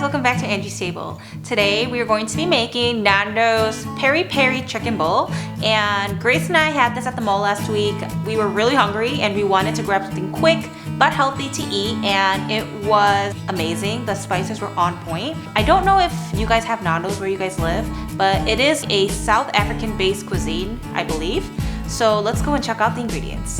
welcome back to Angie's Table. Today we are going to be making Nando's Peri Peri chicken bowl, and Grace and I had this at the mall last week. We were really hungry and we wanted to grab something quick but healthy to eat, and it was amazing. The spices were on point. I don't know if you guys have Nando's where you guys live, but it is a South African based cuisine, I believe. So let's go and check out the ingredients.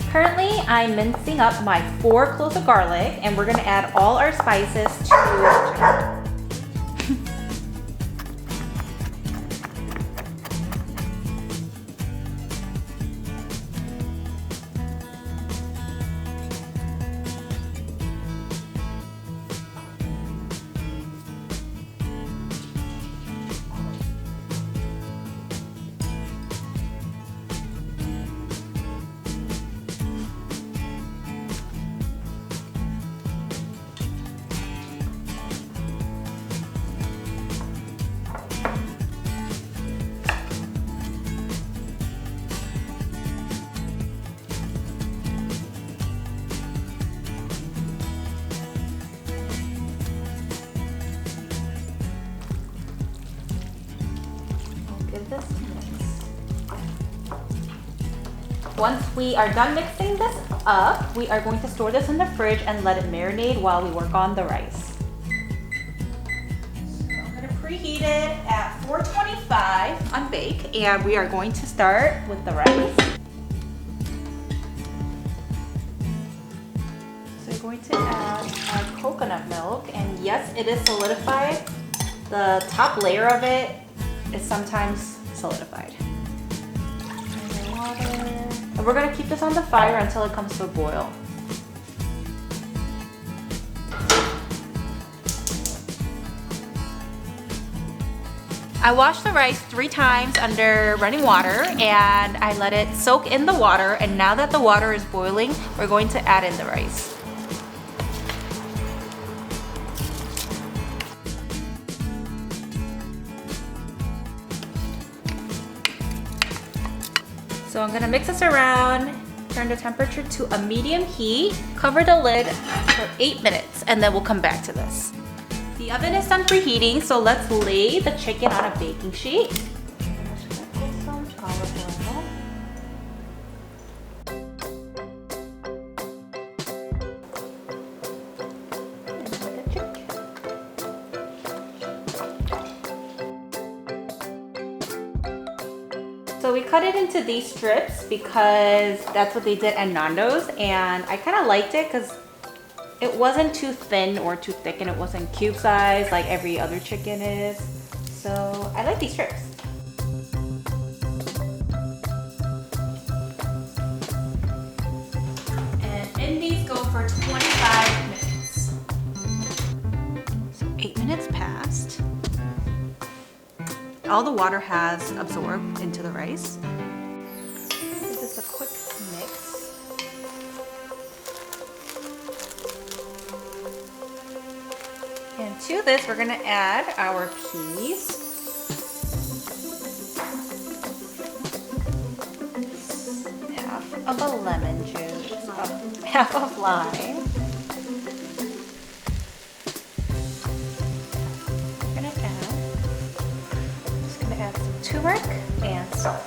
Currently, I'm mincing up my 4 cloves of garlic, and we're gonna add all our spices to the chicken. This mix. Once we are done mixing this up, we are going to store this in the fridge and let it marinate while we work on the rice. So I'm going to preheat it at 425 on bake, and we are going to start with the rice. So we're going to add our coconut milk, and yes, it is solidified. The top layer of it is sometimes solidified. And water. And we're gonna keep this on the fire until it comes to a boil. I washed the rice 3 times under running water, and I let it soak in the water, and now that the water is boiling, we're going to add in the rice. So I'm gonna mix this around, turn the temperature to a medium heat, cover the lid for 8 minutes, and then we'll come back to this. The oven is done preheating, so let's lay the chicken on a baking sheet. Sprinkle some olive oil. And the chicken. So we cut it into these strips because that's what they did at Nando's, and I kind of liked it because it wasn't too thin or too thick, and it wasn't cube size like every other chicken is. So I like these strips. And in these go for 25 minutes. So 8 minutes passed. All the water has absorbed into the rice. This is a quick mix. And to this, we're gonna add our peas. Half of a lemon juice, half of lime. Turmeric and salt.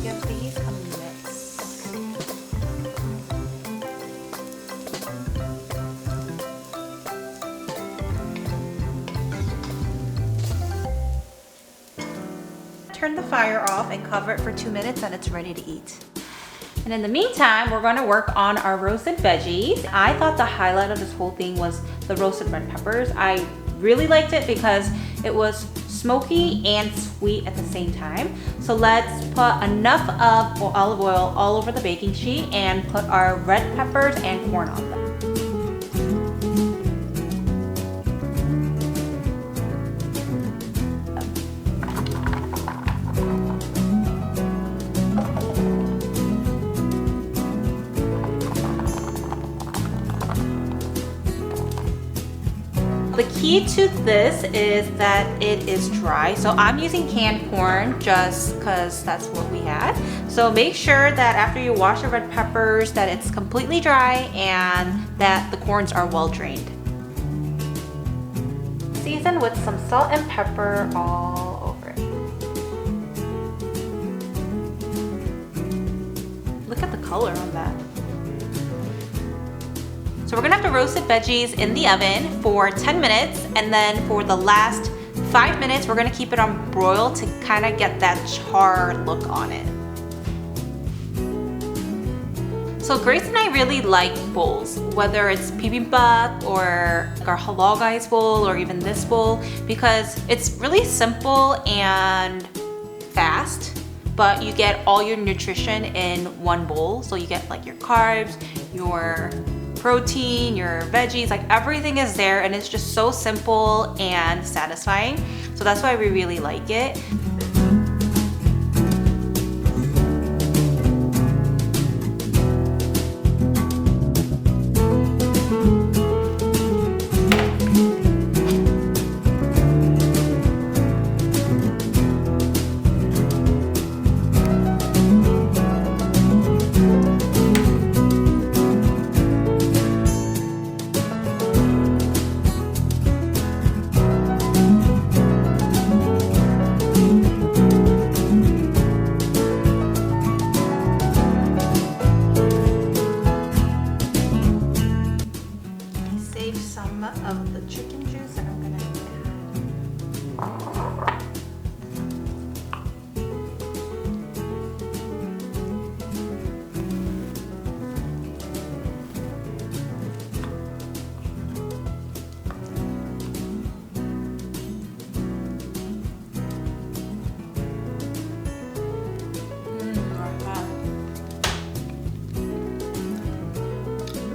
Give these a mix. Turn the fire off and cover it for 2 minutes, and it's ready to eat. And in the meantime, we're gonna work on our roasted veggies. I thought the highlight of this whole thing was the roasted red peppers. I really liked it because it was smoky and sweet at the same time. So let's put enough of olive oil all over the baking sheet and put our red peppers and corn on them. The key to this is that it is dry. So I'm using canned corn just because that's what we had. So make sure that after you wash the red peppers that it's completely dry and that the corns are well drained. Season with some salt and pepper all over it. Look at the color on that. So we're gonna have to roast the veggies in the oven for 10 minutes, and then for the last 5 minutes, we're gonna keep it on broil to kind of get that charred look on it. So Grace and I really like bowls, whether it's bibimbap or our halal guys bowl or even this bowl, because it's really simple and fast, but you get all your nutrition in one bowl. So you get like your carbs, your protein, your veggies, like everything is there, and it's just so simple and satisfying. So that's why we really like it. Some of the chicken juice that I'm gonna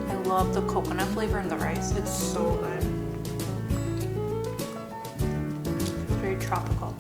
I love the coconut flavor in the rice. It's so good. Very tropical.